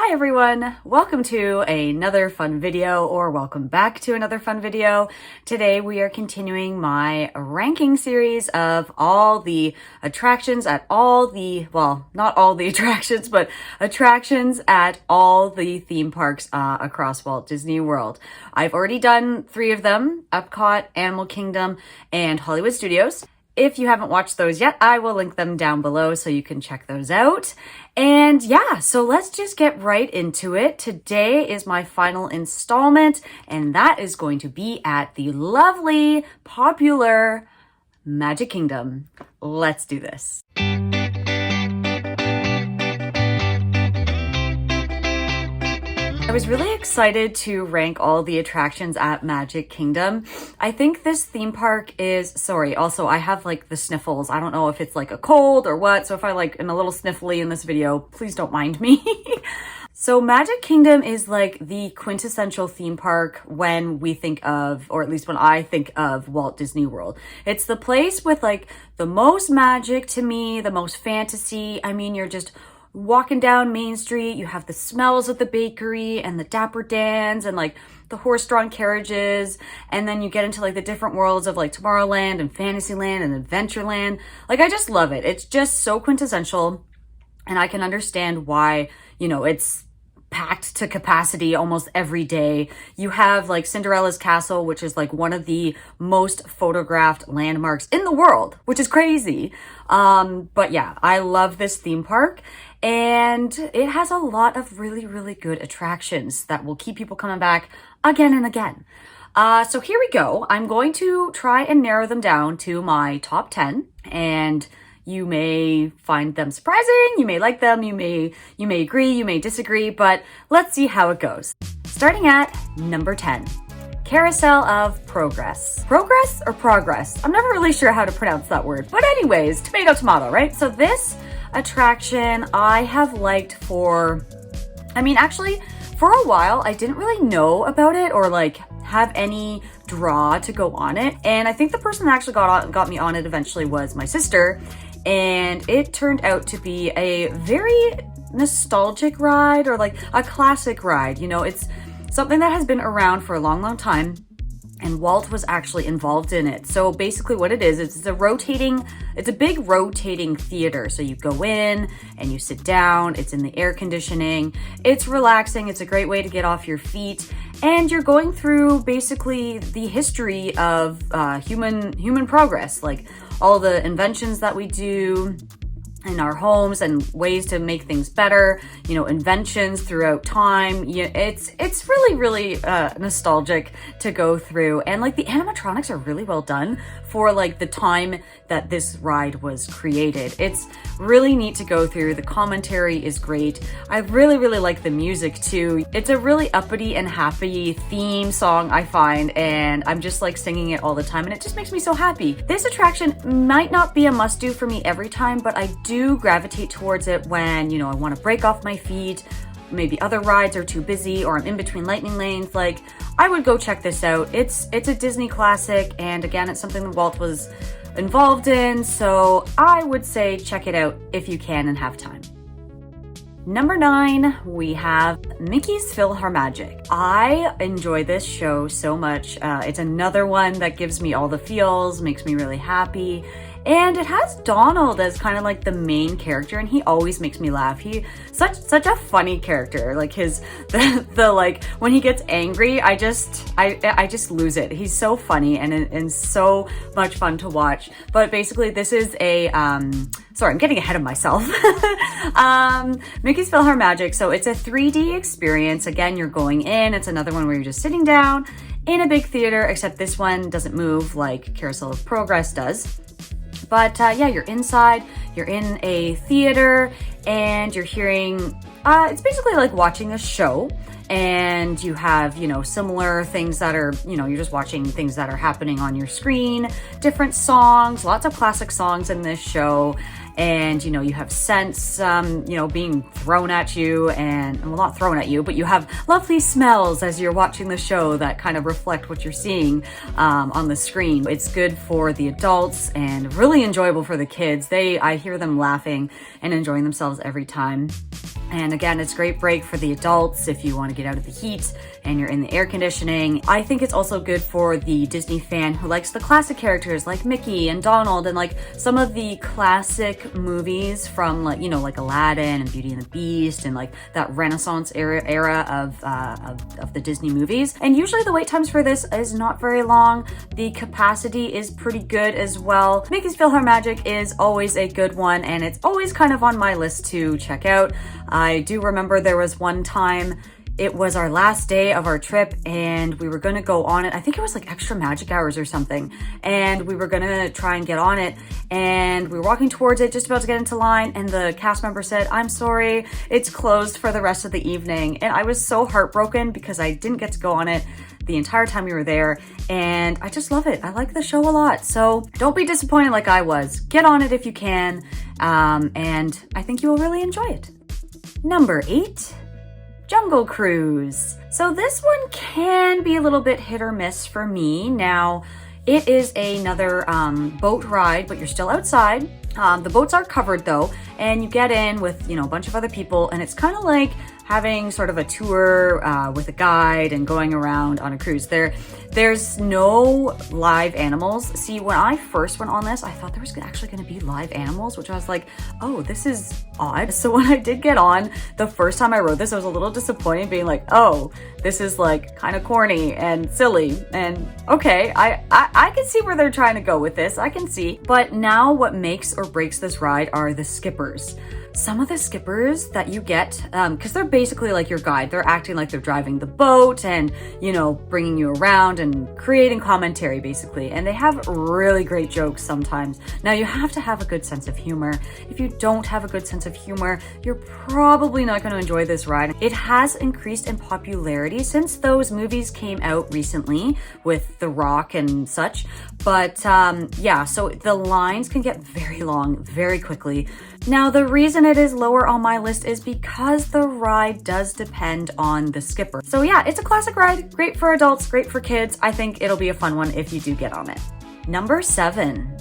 Hi everyone, welcome to another fun video, or welcome back to another fun video. Today we are continuing my ranking series of all the attractions at all the, well, not all the attractions, but attractions at all the theme parks across Walt Disney World. I've already done 3 of them: Epcot, Animal Kingdom, and Hollywood Studios. If you haven't watched those yet, I will link them down below so you can check those out. And yeah, so let's just get right into it. Today is my final installment, and that is going to be at the lovely, popular Magic Kingdom. Let's do this. I was really excited to rank all the attractions at Magic Kingdom. I think this theme park is, sorry, also I have like the sniffles. I don't know if it's like a cold or what, so if I like am a little sniffly in this video, please don't mind me. So Magic Kingdom is like the quintessential theme park when we think of, or at least when I think of, Walt Disney World. It's the place with like the most magic to me, the most fantasy. I mean, you're just walking down Main Street, you have the smells of the bakery and the Dapper Dans and like the horse-drawn carriages, and then you get into like the different worlds of like Tomorrowland and Fantasyland and Adventureland. Like, I just love it. It's just so quintessential, and I can understand why, you know, it's packed to capacity almost every day. You have like Cinderella's Castle, which is like one of the most photographed landmarks in the world, which is crazy. But yeah, I love this theme park, and it has a lot of really, really good attractions that will keep people coming back again and again. So here we go. I'm going to try and narrow them down to my top 10, and you may find them surprising, you may like them, you may agree, you may disagree, but let's see how it goes. Starting at number 10, Carousel of Progress. Progress or Progress? I'm never really sure how to pronounce that word, but anyways, tomato, tomato, right? So this attraction I have liked for, I mean, actually, for a while, I didn't really know about it or like have any draw to go on it. And I think the person that actually got me on it eventually was my sister. And it turned out to be a very nostalgic ride, or like a classic ride. You know, it's something that has been around for a long, long time, and Walt was actually involved in it. So basically what it is, it's a big rotating theater. So you go in and you sit down, it's in the air conditioning, it's relaxing, it's a great way to get off your feet, and you're going through basically the history of human progress, like all the inventions that we do in our homes and ways to make things better, you know, inventions throughout time. Yeah, it's really, really nostalgic to go through, and like the animatronics are really well done for like the time that this ride was created. It's really neat to go through. The commentary is great. I really, really like the music too. It's a really uppity and happy theme song, I find, and I'm just like singing it all the time, and it just makes me so happy. This attraction might not be a must-do for me every time, but I do gravitate towards it when, you know, I want to break off my feet, maybe other rides are too busy, or I'm in between lightning lanes. Like, I would go check this out. It's a Disney classic, and again, it's something that Walt was involved in, so I would say check it out if you can and have time. Number 9, we have Mickey's PhilharMagic. I enjoy this show so much. It's another one that gives me all the feels, makes me really happy. And it has Donald as kind of like the main character, and he always makes me laugh. He's such a funny character. Like the like when he gets angry, I just lose it. He's so funny and so much fun to watch. But basically, this is a sorry, I'm getting ahead of myself. Mickey's PhilharMagic. So it's a 3D experience. Again, you're going in. It's another one where you're just sitting down in a big theater, except this one doesn't move like Carousel of Progress does. But yeah, you're inside, you're in a theater, and you're hearing, it's basically like watching a show, and you have, you know, similar things that are, you know, you're just watching things that are happening on your screen, different songs, lots of classic songs in this show. and you know, you have scents, you know, being thrown at you, and well, not thrown at you, but you have lovely smells as you're watching the show that kind of reflect what you're seeing on the screen. It's good for the adults and really enjoyable for the kids. I hear them laughing and enjoying themselves every time. And again, it's a great break for the adults if you want to get out of the heat and you're in the air conditioning. I think it's also good for the Disney fan who likes the classic characters like Mickey and Donald and like some of the classic movies from, like, you know, like Aladdin and Beauty and the Beast and like that Renaissance era of the Disney movies. And usually the wait times for this is not very long. The capacity is pretty good as well. Mickey's PhilharMagic is always a good one, and it's always kind of on my list to check out. I do remember there was one time, it was our last day of our trip and we were gonna go on it. I think it was like extra magic hours or something. And we were gonna try and get on it. And we were walking towards it, just about to get into line. And the cast member said, "I'm sorry, it's closed for the rest of the evening." And I was so heartbroken because I didn't get to go on it the entire time we were there. And I just love it. I like the show a lot. So don't be disappointed like I was. Get on it if you can. And I think you will really enjoy it. Number 8. Jungle Cruise. So this one can be a little bit hit or miss for me. Now, it is another boat ride, but you're still outside. The boats are covered though, and you get in with, you know, a bunch of other people, and it's kind of like having sort of a tour with a guide and going around on a cruise. There's no live animals. See, when I first went on this, I thought there was actually going to be live animals, which I was like, oh, this is odd. So when I did get on, the first time I rode this, I was a little disappointed, being like, oh, this is like kind of corny and silly. And okay, I can see where they're trying to go with this. I can see. But now what makes or breaks this ride are the skippers. Some of the skippers that you get, because they're basically like your guide. They're acting like they're driving the boat and, you know, bringing you around and creating commentary basically. And they have really great jokes sometimes. Now you have to have a good sense of humor. If you don't have a good sense of humor, you're probably not going to enjoy this ride. It has increased in popularity since those movies came out recently with The Rock and such. But yeah, so the lines can get very long very quickly. Now, the reason it is lower on my list is because the ride does depend on the skipper. So yeah, it's a classic ride, great for adults, great for kids. I think it'll be a fun one if you do get on it. Number 7.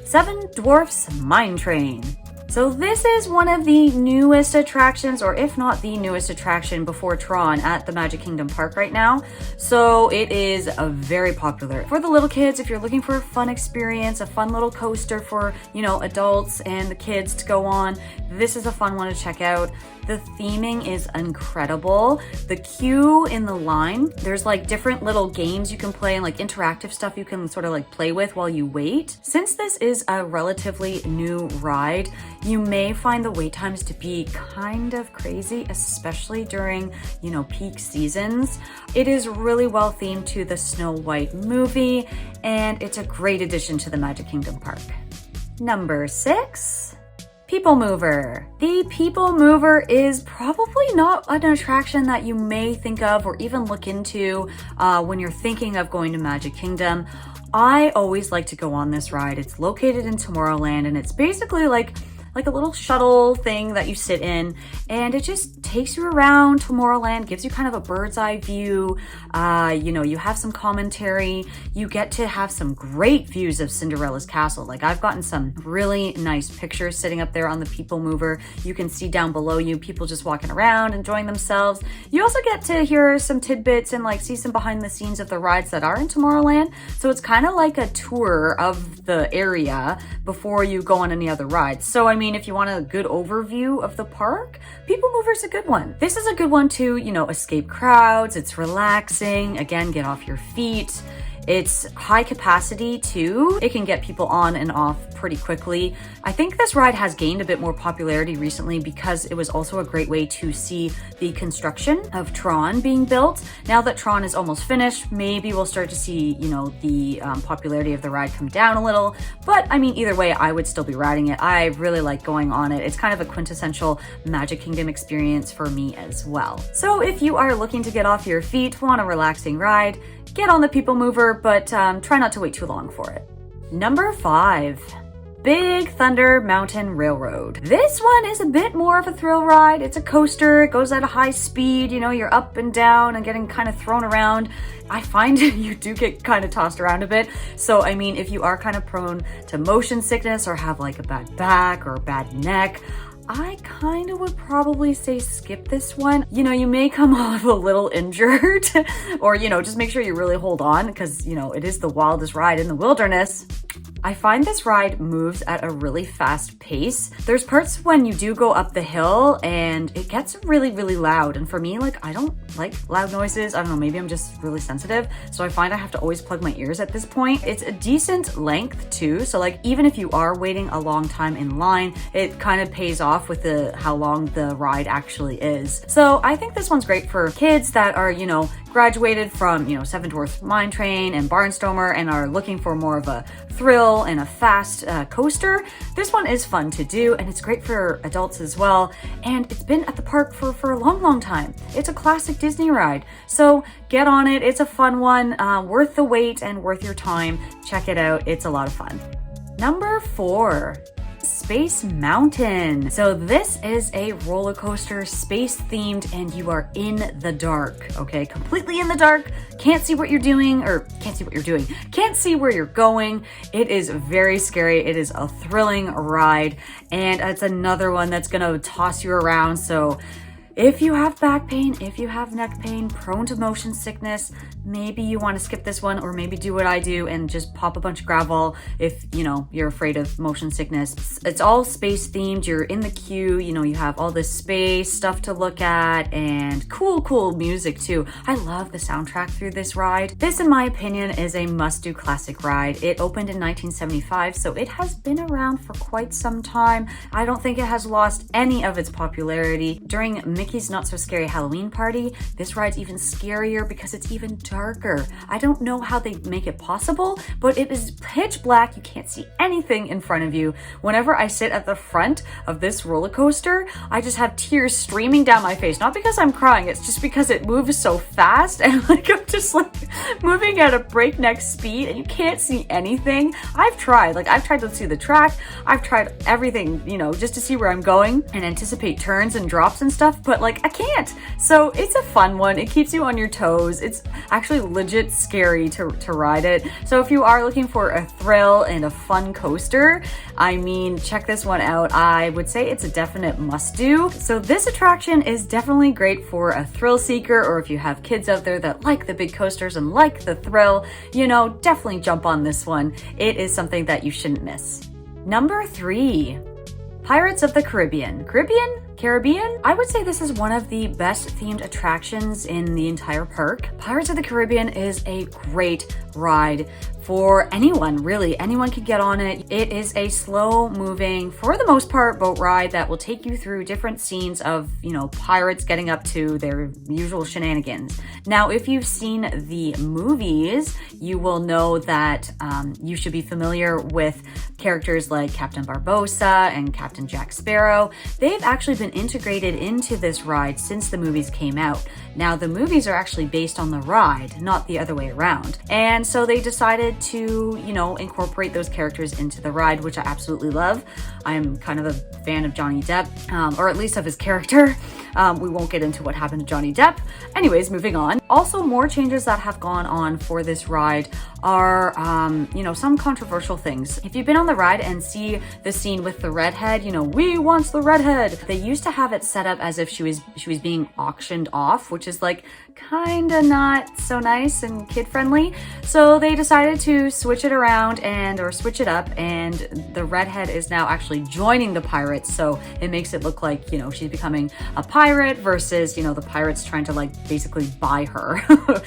Seven Dwarfs Mine Train. So this is one of the newest attractions, or if not the newest attraction before Tron at the Magic Kingdom Park right now. So it is very popular for the little kids. If you're looking for a fun experience, a fun little coaster for, you know, adults and the kids to go on, this is a fun one to check out. The theming is incredible. The queue in the line, there's like different little games you can play and like interactive stuff you can sort of like play with while you wait. Since this is a relatively new ride, you may find the wait times to be kind of crazy, especially during, you know, peak seasons. It is really well themed to the Snow White movie, and it's a great addition to the Magic Kingdom Park. Number 6. People Mover. The People Mover is probably not an attraction that you may think of or even look into when you're thinking of going to Magic Kingdom. I always like to go on this ride. It's located in Tomorrowland, and it's basically like a little shuttle thing that you sit in, and it just takes you around Tomorrowland, gives you kind of a bird's eye view. You know, you have some commentary. You get to have some great views of Cinderella's castle. Like, I've gotten some really nice pictures sitting up there on the People Mover. You can see down below you people just walking around, enjoying themselves. You also get to hear some tidbits and like see some behind the scenes of the rides that are in Tomorrowland. So it's kind of like a tour of the area before you go on any other rides. So I mean, if you want a good overview of the park, People Mover is a good one. This is a good one to, you know, escape crowds. It's relaxing. Again, get off your feet. It's high capacity too. It can get people on and off pretty quickly. I think this ride has gained a bit more popularity recently because it was also a great way to see the construction of Tron being built. Now that Tron is almost finished, maybe we'll start to see, you know, the popularity of the ride come down a little. But I mean, either way, I would still be riding it. I really like going on it. It's kind of a quintessential Magic Kingdom experience for me as well. So if you are looking to get off your feet, want a relaxing ride, get on the People Mover, but try not to wait too long for it. Number 5. Big Thunder Mountain Railroad. This one is a bit more of a thrill ride. It's a coaster. It goes at a high speed. You know, you're up and down and getting kind of thrown around. I find you do get kind of tossed around a bit. So, I mean, if you are kind of prone to motion sickness or have like a bad back or a bad neck, I kind of would probably say skip this one. You know, you may come off a little injured or, you know, just make sure you really hold on because, you know, it is the wildest ride in the wilderness. I find this ride moves at a really fast pace. There's parts when you do go up the hill and it gets really, really loud. And for me, like, I don't like loud noises. I don't know, maybe I'm just really sensitive. So I find I have to always plug my ears at this point. It's a decent length too. So like, even if you are waiting a long time in line, it kind of pays off with how long the ride actually is. So I think this one's great for kids that are, you know, graduated from, you know, Seven Dwarfs Mine Train and Barnstormer and are looking for more of a thrill and a fast coaster. This one is fun to do and it's great for adults as well. And it's been at the park for a long, long time. It's a classic Disney ride. So get on it. It's a fun one, worth the wait and worth your time. Check it out. It's a lot of fun. Number 4. Space Mountain. So this is a roller coaster, space themed, and you are in the dark, okay? Completely in the dark. Can't see what you're doing, or can't see where you're going. It is very scary. It is a thrilling ride, and it's another one that's gonna toss you around. So if you have back pain, if you have neck pain, prone to motion sickness, maybe you want to skip this one, or maybe do what I do and just pop a bunch of gravel if, you know, you're afraid of motion sickness. It's all space themed. You're in the queue, you know, you have all this space stuff to look at and cool music too. I love the soundtrack through this ride. This, in my opinion, is a must-do classic ride. It opened in 1975, so it has been around for quite some time. I don't think it has lost any of its popularity. During Mickey's Not So Scary Halloween Party, this ride's even scarier because it's even darker. I don't know how they make it possible, but it is pitch black. You can't see anything in front of you. Whenever I sit at the front of this roller coaster, I just have tears streaming down my face. Not because I'm crying, it's just because it moves so fast and like I'm just like moving at a breakneck speed and you can't see anything. I've tried to see the track. I've tried everything, you know, just to see where I'm going and anticipate turns and drops and stuff, but like I can't. So it's a fun one. It keeps you on your toes. It's actually legit scary to ride it. So if you are looking for a thrill and a fun coaster, I mean, check this one out. I would say it's a definite must do. So this attraction is definitely great for a thrill seeker, or if you have kids out there that like the big coasters and like the thrill, you know, definitely jump on this one. It is something that you shouldn't miss. Number 3, Pirates of the Caribbean. Caribbean? I would say this is one of the best themed attractions in the entire park. Pirates of the Caribbean is a great ride for anyone, really. Anyone can get on it. It is a slow moving, for the most part, boat ride that will take you through different scenes of, you know, pirates getting up to their usual shenanigans. Now, if you've seen the movies, you will know that you should be familiar with characters like Captain Barbossa and Captain Jack Sparrow. They've actually been integrated into this ride since the movies came out. Now, the movies are actually based on the ride, not the other way around. And so they decided to, you know, incorporate those characters into the ride, which I absolutely love. I'm kind of a fan of Johnny Depp, or at least of his character. We won't get into what happened to Johnny Depp. Anyways, moving on. Also, more changes that have gone on for this ride are, you know, some controversial things. If you've been on the ride and see the scene with the redhead, you know, we wants the redhead. They used to have it set up as if she was being auctioned off, which is like kind of not so nice and kid friendly. So they decided to switch it around or switch it up, and the redhead is now actually joining the pirates. So it makes it look like, you know, she's becoming a pirate versus, you know, the pirates trying to like basically buy her.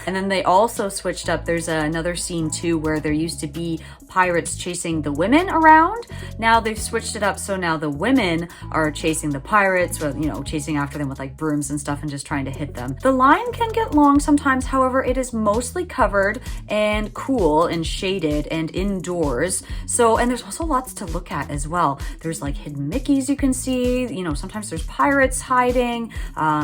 And then they also switched up. There's another scene too where there used to be pirates chasing the women around. Now they've switched it up, so now the women are chasing the pirates, or, you know, chasing after them with like brooms and stuff and just trying to hit them. The line can get long sometimes, however, it is mostly covered and cool and shaded and indoors. So, and there's also lots to look at as well. There's like hidden Mickeys you can see, you know, sometimes there's pirates hiding.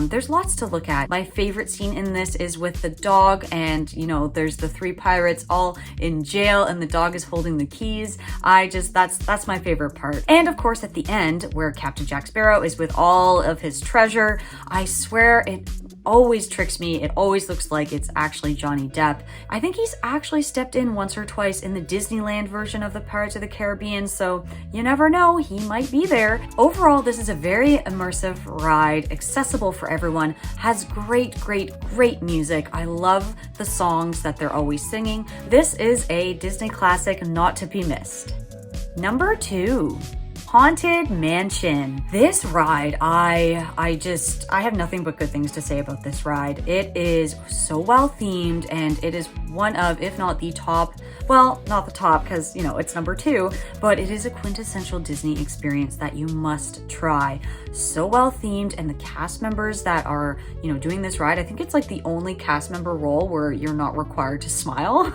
There's lots to look at. My favorite scene in this is with the dog, and, you know, there's the 3 pirates all all in jail and the dog is holding the keys. That's my favorite part. And of course at the end, where Captain Jack Sparrow is with all of his treasure, I swear it always tricks me. It always looks like it's actually Johnny Depp. I think he's actually stepped in once or twice in the Disneyland version of the Pirates of the Caribbean, so you never know, he might be there. Overall, this is a very immersive ride, accessible for everyone, has great music. I love the songs that they're always singing. This is a Disney classic not to be missed. Number 2. Haunted Mansion. This ride, I have nothing but good things to say about this ride. It is so well themed, and it is one of, if not the top, well, not the top because, you know, it's number 2, but it is a quintessential Disney experience that you must try. So well themed, and the cast members that are, you know, doing this ride, I think it's like the only cast member role where you're not required to smile.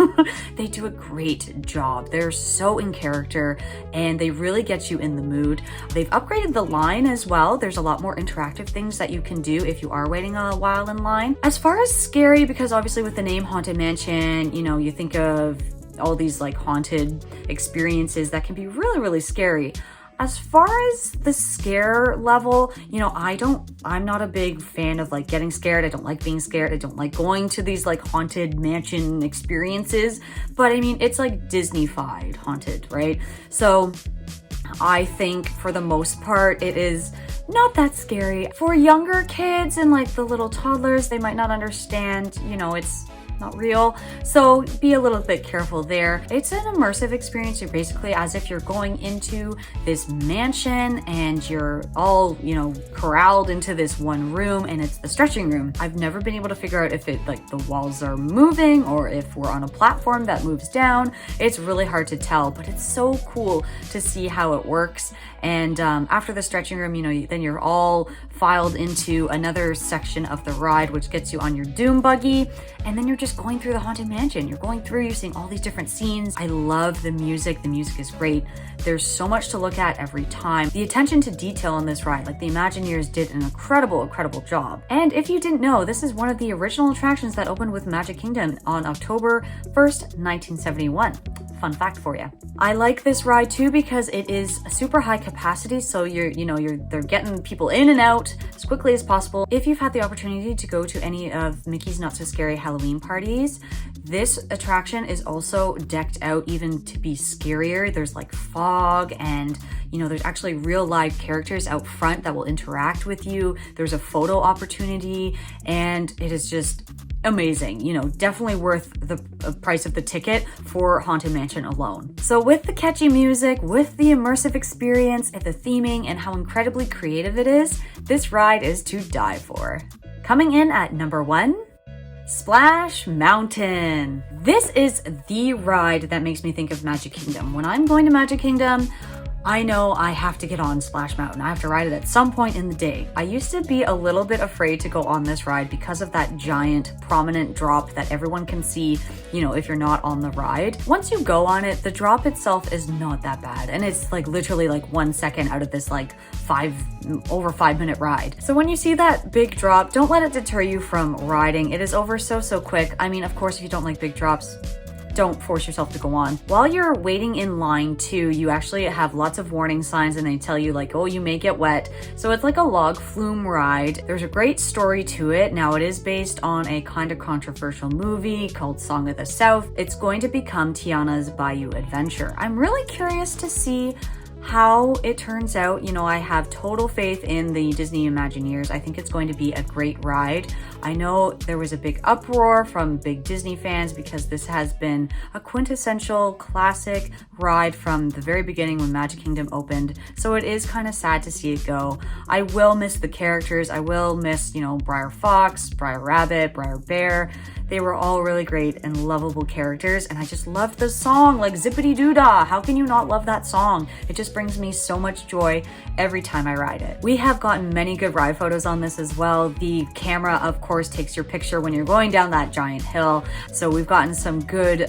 They do a great job. They're so in character, and they really get you in the mood. They've upgraded the line as well. There's a lot more interactive things that you can do if you are waiting a while in line. As far as scary, because obviously with the name Haunted Mansion, you know, you think of all these like haunted experiences that can be really scary. As far as the scare level, you know, I'm not a big fan of like getting scared. I don't like being scared. I don't like going to these like haunted mansion experiences, but I mean, it's like Disney-fied haunted, right? So I think for the most part, it is not that scary. For younger kids and like the little toddlers, they might not understand, you know, it's not real, so be a little bit careful there. It's an immersive experience. You're basically as if you're going into this mansion and you're all, you know, corralled into this one room, and it's the stretching room. I've never been able to figure out if it like the walls are moving or if we're on a platform that moves down. It's really hard to tell, but it's so cool to see how it works. And after the stretching room, you know, then you're all filed into another section of the ride, which gets you on your doom buggy, and then you're just going through the haunted mansion. You're going through, you're seeing all these different scenes. I love the music. The music is great. There's so much to look at every time. The attention to detail on this ride, like the Imagineers did an incredible job. And if you didn't know, this is one of the original attractions that opened with Magic Kingdom on October 1st, 1971. Fun fact for you. I like this ride too because it is a super high capacity, so they're getting people in and out as quickly as possible. If you've had the opportunity to go to any of Mickey's Not So Scary Halloween parties, this attraction is also decked out even to be scarier. There's like fog, and you know, there's actually real live characters out front that will interact with you. There's a photo opportunity, and it is just amazing. You know, definitely worth the price of the ticket for Haunted Mansion alone. So with the catchy music, with the immersive experience, and the theming, and how incredibly creative it is, this ride is to die for. Coming in at number 1, Splash Mountain. This is the ride that makes me think of Magic Kingdom. When I'm going to Magic Kingdom, I know I have to get on Splash Mountain. I have to ride it at some point in the day. I used to be a little bit afraid to go on this ride because of that giant prominent drop that everyone can see, you know, if you're not on the ride. Once you go on it, the drop itself is not that bad. And it's like literally like 1 second out of this like over 5 minute ride. So when you see that big drop, don't let it deter you from riding. It is over so quick. I mean, of course, if you don't like big drops, don't force yourself to go on. While you're waiting in line too, you actually have lots of warning signs, and they tell you like, oh, you may get wet. So it's like a log flume ride. There's a great story to it. Now it is based on a kind of controversial movie called Song of the South. It's going to become Tiana's Bayou Adventure. I'm really curious to see how it turns out. You know, I have total faith in the Disney Imagineers. I think it's going to be a great ride. I know there was a big uproar from big Disney fans because this has been a quintessential classic ride from the very beginning when Magic Kingdom opened. So it is kind of sad to see it go. I will miss the characters. I will miss, you know, Briar Fox, Briar Rabbit, Briar Bear. They were all really great and lovable characters, and I just loved the song, like Zippity Doo Dah. How can you not love that song? It just brings me so much joy every time I ride it. We have gotten many good ride photos on this as well. The camera, of course, takes your picture when you're going down that giant hill, so we've gotten some good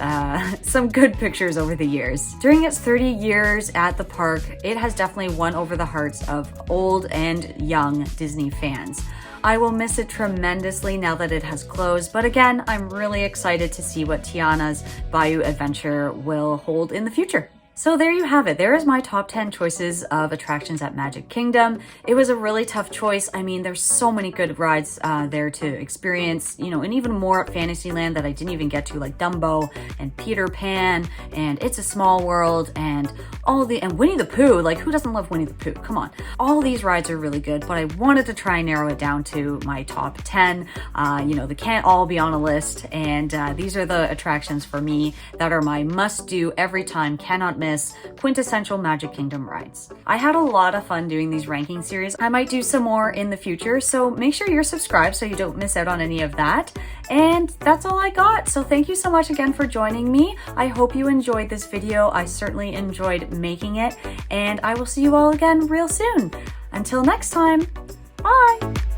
pictures over the years. During its 30 years at the park, it has definitely won over the hearts of old and young Disney fans. I will miss it tremendously now that it has closed, but again, I'm really excited to see what Tiana's Bayou Adventure will hold in the future. So there you have it. There is my top 10 choices of attractions at Magic Kingdom. It was a really tough choice. I mean, there's so many good rides there to experience, you know, and even more at Fantasyland that I didn't even get to, like Dumbo and Peter Pan and It's a Small World and and Winnie the Pooh. Like, who doesn't love Winnie the Pooh? Come on. All these rides are really good, but I wanted to try and narrow it down to my top 10. You know, they can't all be on a list, and these are the attractions for me that are my must-do every time, cannot miss, quintessential Magic Kingdom rides. I had a lot of fun doing these ranking series. I might do some more in the future, so make sure you're subscribed so you don't miss out on any of that. And that's all I got. So thank you so much again for joining me. I hope you enjoyed this video. I certainly enjoyed making it, and I will see you all again real soon. Until next time, bye!